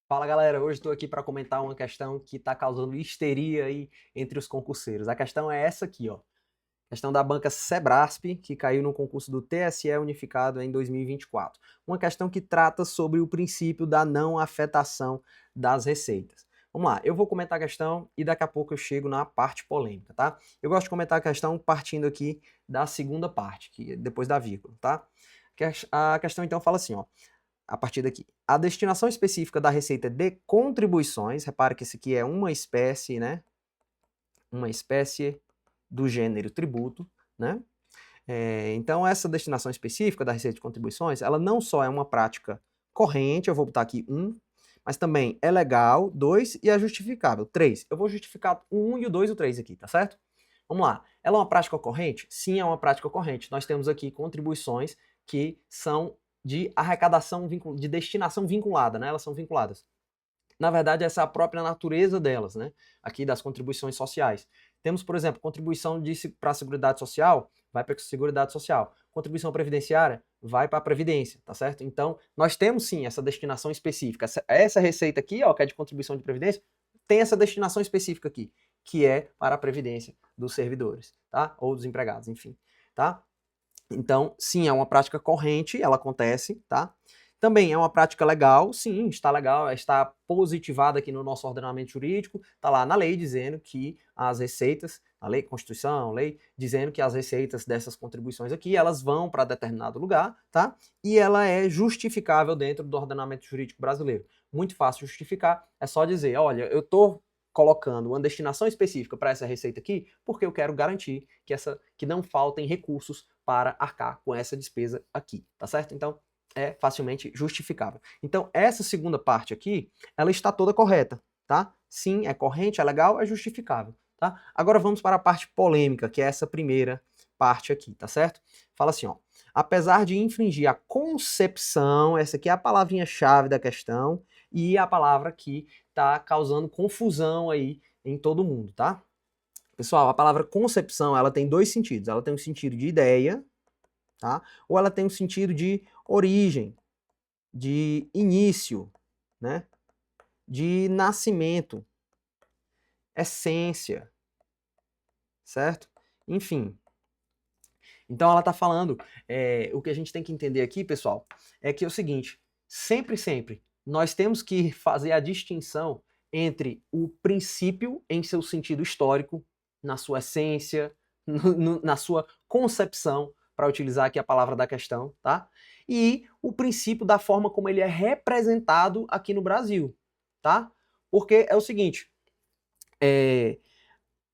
Fala galera, hoje estou aqui para comentar uma questão que está causando histeria aí entre os concurseiros. A questão é essa aqui, ó. Questão da banca Sebrasp, que caiu no concurso do TSE unificado em 2024. Uma questão que trata sobre o princípio da não afetação das receitas. Vamos lá, eu vou comentar a questão e daqui a pouco eu chego na parte polêmica, tá? Eu gosto de comentar a questão partindo aqui da segunda parte, que é depois da vírgula, tá? A questão então fala assim, ó. A partir daqui. A destinação específica da receita de contribuições, repara que esse aqui é uma espécie, né? Uma espécie do gênero tributo, né? Então, essa destinação específica da receita de contribuições, ela não só é uma prática corrente, eu vou botar aqui 1, mas também é legal, 2, e é justificável, 3. Eu vou justificar o 1 e o 2 e o 3 aqui, tá certo? Vamos lá. Ela é uma prática corrente? Sim, é uma prática corrente. Nós temos aqui contribuições que são de arrecadação, de destinação vinculada, né? Elas são vinculadas. Na verdade, essa é a própria natureza delas, né? Aqui das contribuições sociais. Temos, por exemplo, contribuição para a Seguridade Social, vai para a Seguridade Social. Contribuição previdenciária, vai para a Previdência, tá certo? Então, nós temos sim essa destinação específica. Essa receita aqui, ó, que é de contribuição de previdência, tem essa destinação específica aqui, que é para a Previdência dos servidores, tá? Ou dos empregados, enfim, tá? Então, sim, é uma prática corrente, ela acontece, tá? Também é uma prática legal, sim, está legal, está positivada aqui no nosso ordenamento jurídico, está lá na lei dizendo que as receitas, a lei, Constituição, lei, dizendo que as receitas dessas contribuições aqui, elas vão para determinado lugar, tá? E ela é justificável dentro do ordenamento jurídico brasileiro. Muito fácil justificar, é só dizer, olha, eu estou colocando uma destinação específica para essa receita aqui, porque eu quero garantir que não faltem recursos para arcar com essa despesa aqui, tá certo? Então, é facilmente justificável. Então, essa segunda parte aqui, ela está toda correta, tá? Sim, é corrente, é legal, é justificável, tá? Agora vamos para a parte polêmica, que é essa primeira parte aqui, tá certo? Fala assim, ó. Apesar de infringir a concepção, essa aqui é a palavrinha-chave da questão, e a palavra que está causando confusão aí em todo mundo, tá? Pessoal, a palavra concepção, ela tem dois sentidos. Ela tem um sentido de ideia, tá? Ou ela tem um sentido de origem, de início, né? De nascimento, essência, certo? Enfim. Então ela está falando, o que a gente tem que entender aqui, pessoal, é que é o seguinte, sempre, nós temos que fazer a distinção entre o princípio em seu sentido histórico, na sua essência, na sua concepção, para utilizar aqui a palavra da questão, tá? E o princípio da forma como ele é representado aqui no Brasil, tá? Porque é o seguinte,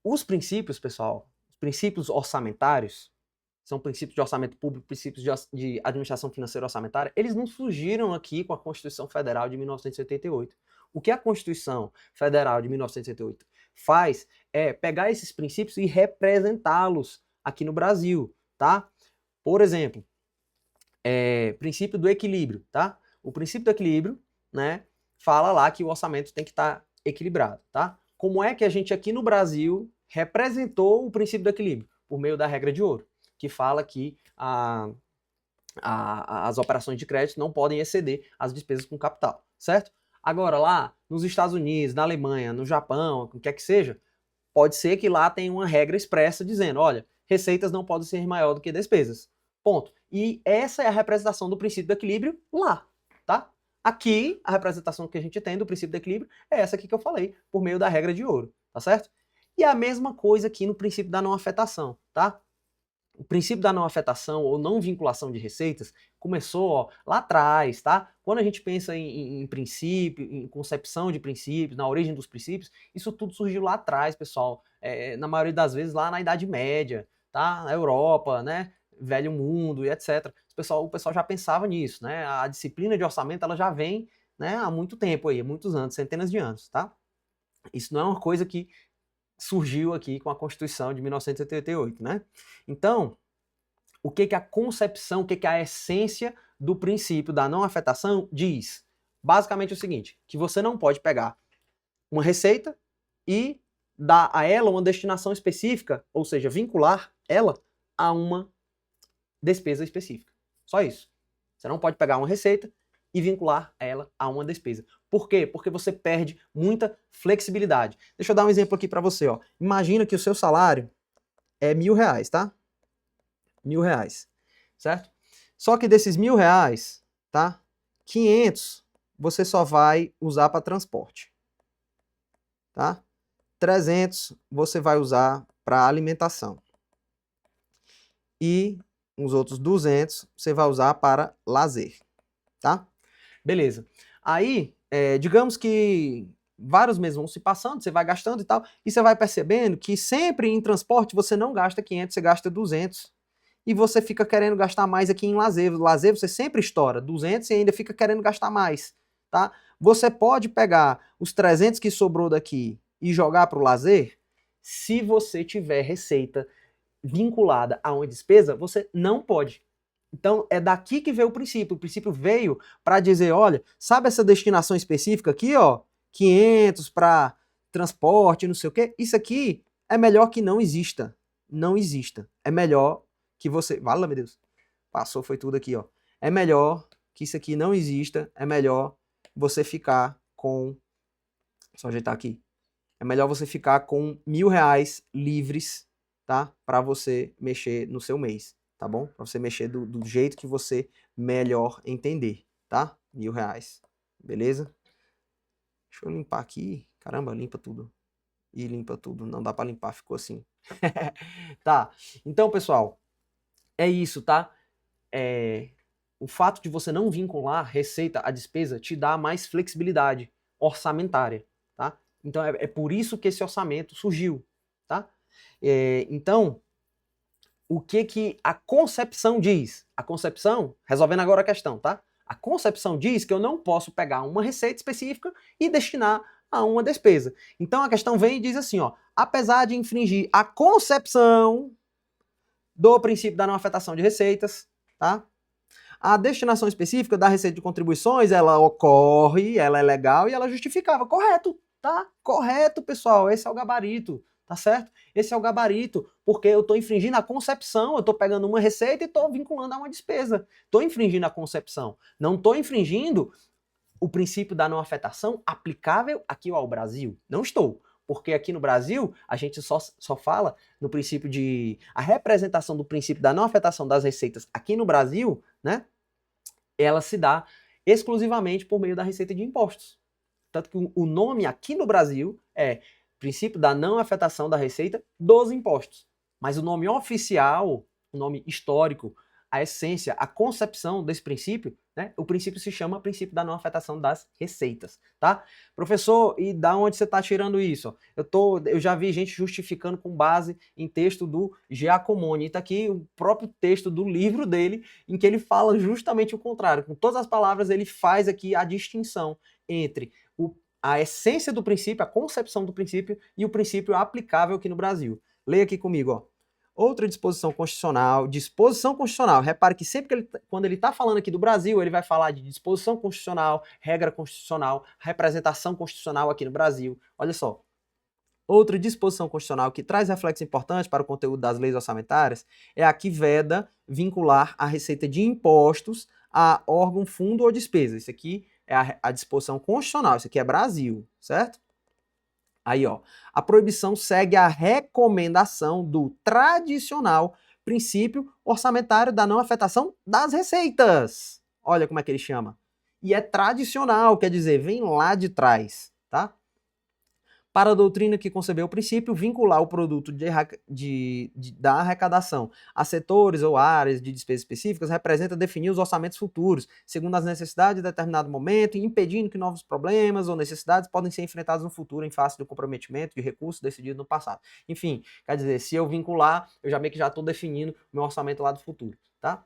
os princípios, pessoal, os princípios orçamentários, são princípios de orçamento público, princípios de administração financeira orçamentária, eles não surgiram aqui com a Constituição Federal de 1988. O que a Constituição Federal de 1988 faz é pegar esses princípios e representá-los aqui no Brasil, tá? Por exemplo, princípio do equilíbrio, tá? O princípio do equilíbrio, né, fala lá que o orçamento tem que estar equilibrado, tá? Como é que a gente aqui no Brasil representou o princípio do equilíbrio? Por meio da regra de ouro, que fala que as operações de crédito não podem exceder as despesas com capital, certo? Agora, lá nos Estados Unidos, na Alemanha, no Japão, o que quer que seja, pode ser que lá tenha uma regra expressa dizendo, olha, receitas não podem ser maior do que despesas. Ponto. E essa é a representação do princípio do equilíbrio lá, tá? Aqui, a representação que a gente tem do princípio do equilíbrio é essa aqui que eu falei, por meio da regra de ouro, tá certo? E a mesma coisa aqui no princípio da não afetação, tá? O princípio da não afetação ou não vinculação de receitas começou ó, lá atrás, tá? Quando a gente pensa em princípio, em concepção de princípios, na origem dos princípios, isso tudo surgiu lá atrás, pessoal. Na maioria das vezes lá na Idade Média, tá? Na Europa, né? Velho Mundo e etc. O pessoal já pensava nisso, né? A disciplina de orçamento ela já vem, né, há muito tempo aí, há muitos anos, centenas de anos, tá? Isso não é uma coisa que surgiu aqui com a Constituição de 1988, né? Então, o que a concepção, o que a essência do princípio da não afetação diz? Basicamente é o seguinte, que você não pode pegar uma receita e dar a ela uma destinação específica, ou seja, vincular ela a uma despesa específica. Só isso. Você não pode pegar uma receita e vincular ela a uma despesa. Por quê? Porque você perde muita flexibilidade. Deixa eu dar um exemplo aqui para você, ó. Imagina que o seu salário é R$1.000, tá? R$1.000, certo? Só que desses R$1.000, tá? 500 você só vai usar para transporte, tá? 300 você vai usar para alimentação. E os outros 200 você vai usar para lazer, tá? Beleza. Aí, digamos que vários meses vão se passando, você vai gastando e tal, e você vai percebendo que sempre em transporte você não gasta 500, você gasta 200. E você fica querendo gastar mais aqui em lazer. Lazer você sempre estoura 200 e ainda fica querendo gastar mais, tá? Você pode pegar os 300 que sobrou daqui e jogar para o lazer, se você tiver receita vinculada a uma despesa, você não pode. Então, é daqui que veio o princípio. O princípio veio para dizer, olha, sabe essa destinação específica aqui, ó? 500 para transporte, não sei o quê. Isso aqui é melhor que não exista. Não exista. É melhor que você... Vala, meu Deus. Passou, foi tudo aqui, ó. É melhor que isso aqui não exista. É melhor você ficar com... Só ajeitar aqui. É melhor você ficar com R$1.000 livres, tá? Para você mexer no seu mês, tá bom? Para você mexer do jeito que você melhor entender, tá? R$1.000, beleza? Deixa eu limpar aqui. Caramba, limpa tudo. E limpa tudo. Não dá para limpar, ficou assim. Tá, então, pessoal, é isso, tá? O fato de você não vincular receita à despesa te dá mais flexibilidade orçamentária, tá? Então é por isso que esse orçamento surgiu, tá? Então, o que a concepção diz? A concepção, resolvendo agora a questão, tá? A concepção diz que eu não posso pegar uma receita específica e destinar a uma despesa. Então a questão vem e diz assim, ó, apesar de infringir a concepção do princípio da não afetação de receitas, tá? A destinação específica da receita de contribuições, ela ocorre, ela é legal e ela é justificável. Correto, tá? Correto, pessoal. Esse é o gabarito, tá certo? Esse é o gabarito, porque eu estou infringindo a concepção, eu estou pegando uma receita e estou vinculando a uma despesa. Estou infringindo a concepção. Não estou infringindo o princípio da não afetação aplicável aqui ao Brasil. Não estou. Porque aqui no Brasil, a gente só fala no princípio de... A representação do princípio da não afetação das receitas aqui no Brasil, né? Ela se dá exclusivamente por meio da receita de impostos. Tanto que o nome aqui no Brasil é princípio da não afetação da receita dos impostos. Mas o nome oficial, o nome histórico, a essência, a concepção desse princípio, né? O princípio se chama princípio da não afetação das receitas, tá? Professor, e da onde você está tirando isso? Eu já vi gente justificando com base em texto do Giacomoni. Está aqui o próprio texto do livro dele, em que ele fala justamente o contrário. Com todas as palavras, ele faz aqui a distinção entre a essência do princípio, a concepção do princípio e o princípio aplicável aqui no Brasil. Leia aqui comigo, ó. Outra disposição constitucional, repare que sempre quando ele está falando aqui do Brasil, ele vai falar de disposição constitucional, regra constitucional, representação constitucional aqui no Brasil. Olha só. Outra disposição constitucional que traz reflexo importante para o conteúdo das leis orçamentárias é a que veda vincular a receita de impostos a órgão, fundo ou despesa. Isso aqui é a disposição constitucional, isso aqui é Brasil, certo? Aí, ó, a proibição segue a recomendação do tradicional princípio orçamentário da não afetação das receitas. Olha como é que ele chama. E é tradicional, quer dizer, vem lá de trás, tá? Para a doutrina que concebeu o princípio, vincular o produto da arrecadação a setores ou áreas de despesas específicas representa definir os orçamentos futuros, segundo as necessidades de determinado momento, impedindo que novos problemas ou necessidades podem ser enfrentados no futuro em face do comprometimento de recursos decididos no passado. Enfim, quer dizer, se eu vincular, eu já meio que já estou definindo meu orçamento lá do futuro, tá?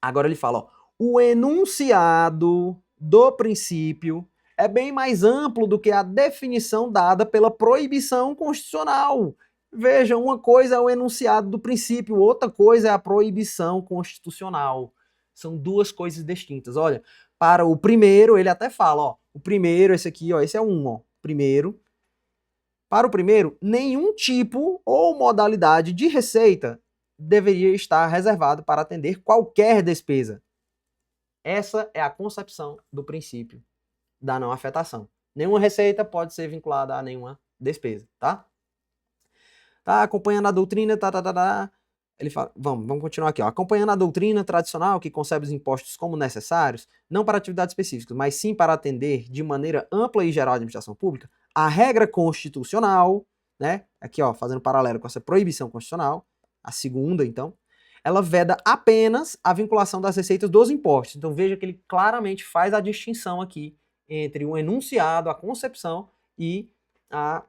Agora ele fala, ó, o enunciado do princípio é bem mais amplo do que a definição dada pela proibição constitucional. Veja, uma coisa é o enunciado do princípio, outra coisa é a proibição constitucional. São duas coisas distintas. Olha, para o primeiro, ele até fala, ó, o primeiro, esse aqui, ó, esse é um, ó, primeiro. Para o primeiro, nenhum tipo ou modalidade de receita deveria estar reservado para atender qualquer despesa. Essa é a concepção do princípio da não afetação. Nenhuma receita pode ser vinculada a nenhuma despesa, tá? Tá acompanhando a doutrina, Ele fala, vamos continuar aqui, ó. Acompanhando a doutrina tradicional que concebe os impostos como necessários, não para atividades específicas, mas sim para atender de maneira ampla e geral a administração pública, a regra constitucional, né? Aqui, ó, fazendo paralelo com essa proibição constitucional, a segunda, então, ela veda apenas a vinculação das receitas dos impostos. Então veja que ele claramente faz a distinção aqui entre o enunciado, a concepção e a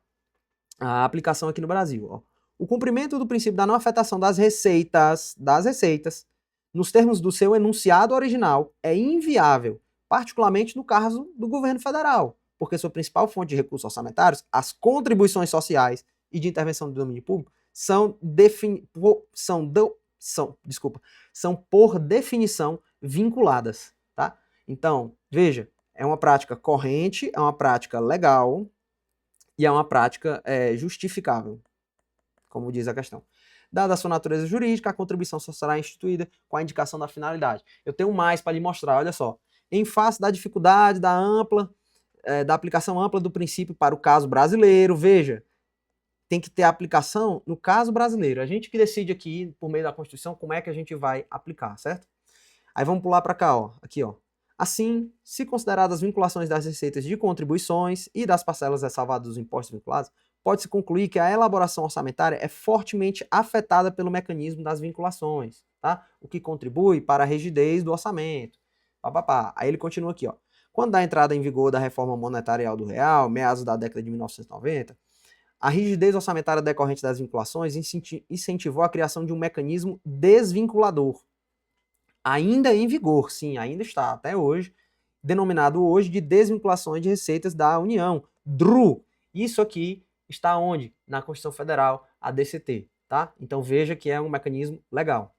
aplicação aqui no Brasil. Ó. O cumprimento do princípio da não afetação das receitas, nos termos do seu enunciado original, é inviável, particularmente no caso do governo federal, porque sua principal fonte de recursos orçamentários, as contribuições sociais e de intervenção do domínio público, são por definição vinculadas, tá? Então, veja, é uma prática corrente, é uma prática legal e é uma prática justificável, como diz a questão. Dada a sua natureza jurídica, a contribuição só será instituída com a indicação da finalidade. Eu tenho mais para lhe mostrar, olha só. Em face da dificuldade da aplicação ampla do princípio para o caso brasileiro, veja, tem que ter aplicação no caso brasileiro. A gente que decide aqui, por meio da Constituição, como é que a gente vai aplicar, certo? Aí vamos pular para cá, ó. Aqui, ó. Assim, se consideradas as vinculações das receitas de contribuições e das parcelas ressalvadas dos impostos vinculados, pode-se concluir que a elaboração orçamentária é fortemente afetada pelo mecanismo das vinculações, tá? O que contribui para a rigidez do orçamento. Aí ele continua aqui, ó. Quando da entrada em vigor da reforma monetarial do real, meados da década de 1990, a rigidez orçamentária decorrente das vinculações incentivou a criação de um mecanismo desvinculador, ainda em vigor, sim, ainda está até hoje, denominado hoje de desvinculações de receitas da União, DRU. Isso aqui está onde? Na Constituição Federal, a DCT, tá? Então veja que é um mecanismo legal.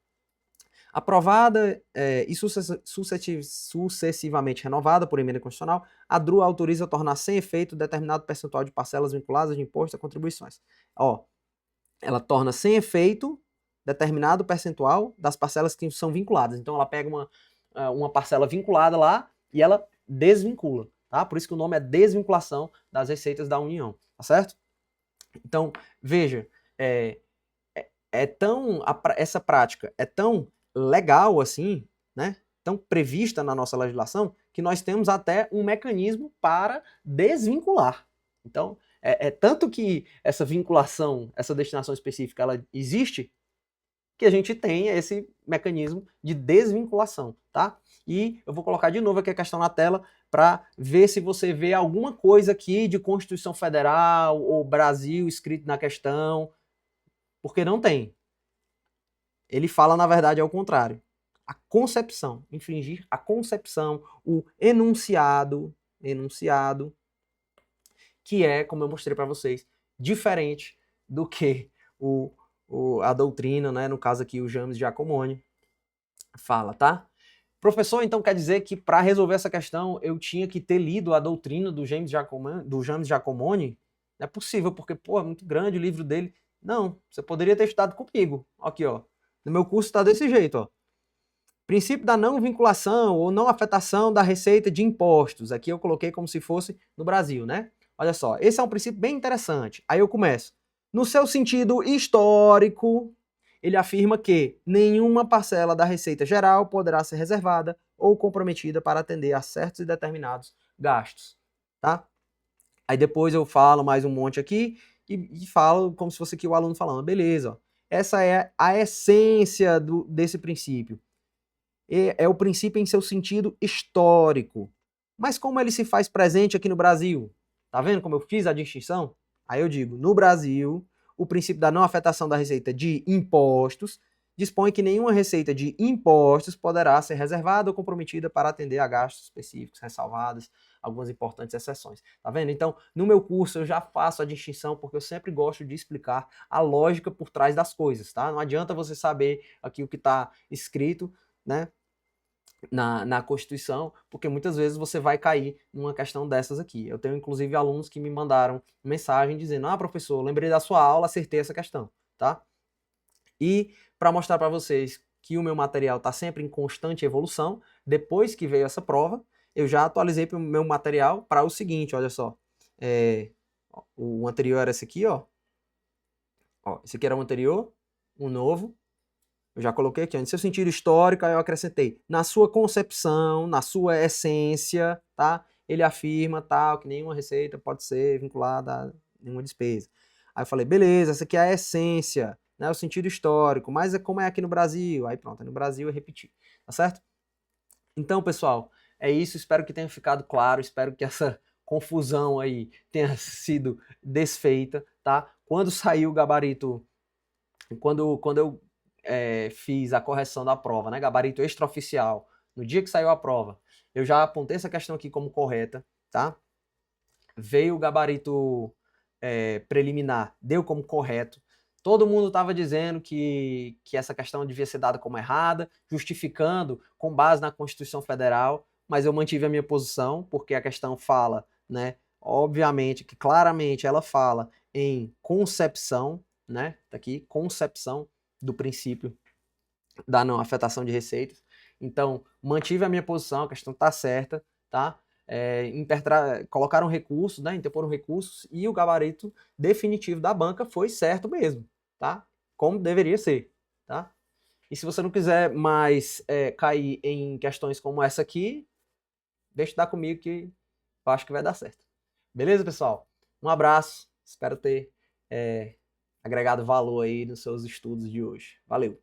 Aprovada e sucessivamente renovada por emenda constitucional, a DRU autoriza tornar sem efeito determinado percentual de parcelas vinculadas de imposto a contribuições. Ó, ela torna sem efeito determinado percentual das parcelas que são vinculadas. Então ela pega uma parcela vinculada lá e ela desvincula, tá? Por isso que o nome é desvinculação das receitas da União, tá certo? Então, veja, essa prática é tão legal assim, né? Tão prevista na nossa legislação, que nós temos até um mecanismo para desvincular. Então, tanto que essa vinculação, essa destinação específica, ela existe, que a gente tem esse mecanismo de desvinculação, tá? E eu vou colocar de novo aqui a questão na tela para ver se você vê alguma coisa aqui de Constituição Federal ou Brasil escrito na questão, porque não tem. Ele fala, na verdade, ao contrário. A concepção, infringir a concepção, o enunciado, que é, como eu mostrei para vocês, diferente do que a doutrina, né, no caso aqui o James Giacomoni, fala, tá? Professor, então quer dizer que para resolver essa questão eu tinha que ter lido a doutrina do James Giacomoni? Não é possível, porque, pô, é muito grande o livro dele. Não, você poderia ter estudado comigo. Aqui, ó. No meu curso está desse jeito, ó. Princípio da não vinculação ou não afetação da receita de impostos. Aqui eu coloquei como se fosse no Brasil, né? Olha só, esse é um princípio bem interessante. Aí eu começo. No seu sentido histórico, ele afirma que nenhuma parcela da receita geral poderá ser reservada ou comprometida para atender a certos e determinados gastos, tá? Aí depois eu falo mais um monte aqui e falo como se fosse aqui o aluno falando, beleza, ó, essa é a essência desse princípio. É o princípio em seu sentido histórico. Mas como ele se faz presente aqui no Brasil? Tá vendo como eu fiz a distinção? Aí eu digo, no Brasil, o princípio da não afetação da receita de impostos dispõe que nenhuma receita de impostos poderá ser reservada ou comprometida para atender a gastos específicos, ressalvadas algumas importantes exceções. Tá vendo? Então, no meu curso eu já faço a distinção porque eu sempre gosto de explicar a lógica por trás das coisas, tá? Não adianta você saber aqui o que está escrito, né, na Constituição, porque muitas vezes você vai cair numa questão dessas aqui. Eu tenho, inclusive, alunos que me mandaram mensagem dizendo, professor, lembrei da sua aula, acertei essa questão, tá? E para mostrar para vocês que o meu material está sempre em constante evolução. Depois que veio essa prova, eu já atualizei o meu material para o seguinte, olha só. O anterior era esse aqui, ó. Esse aqui era o anterior, um novo. Eu já coloquei aqui, ó, em seu sentido histórico, aí eu acrescentei. Na sua concepção, na sua essência, tá? Ele afirma, tal, que nenhuma receita pode ser vinculada a nenhuma despesa. Aí eu falei, beleza, essa aqui é a essência, né? O sentido histórico, mas é como é aqui no Brasil. Aí pronto, no Brasil eu repeti, tá certo? Então, pessoal, é isso. Espero que tenha ficado claro. Espero que essa confusão aí tenha sido desfeita, tá? Quando saiu o gabarito, quando eu fiz a correção da prova, né? Gabarito extraoficial, no dia que saiu a prova, eu já apontei essa questão aqui como correta, tá? Veio o gabarito preliminar, deu como correto. Todo mundo estava dizendo que essa questão devia ser dada como errada, justificando com base na Constituição Federal, mas eu mantive a minha posição, porque a questão fala, né, obviamente, que claramente ela fala em concepção, né, tá aqui, concepção do princípio da não afetação de receitas. Então, mantive a minha posição, a questão está certa, tá? Colocaram recursos, né, interporam recursos, e o gabarito definitivo da banca foi certo mesmo, tá? Como deveria ser, tá? E se você não quiser mais cair em questões como essa aqui, deixa de dar comigo que eu acho que vai dar certo. Beleza, pessoal? Um abraço, espero ter agregado valor aí nos seus estudos de hoje. Valeu!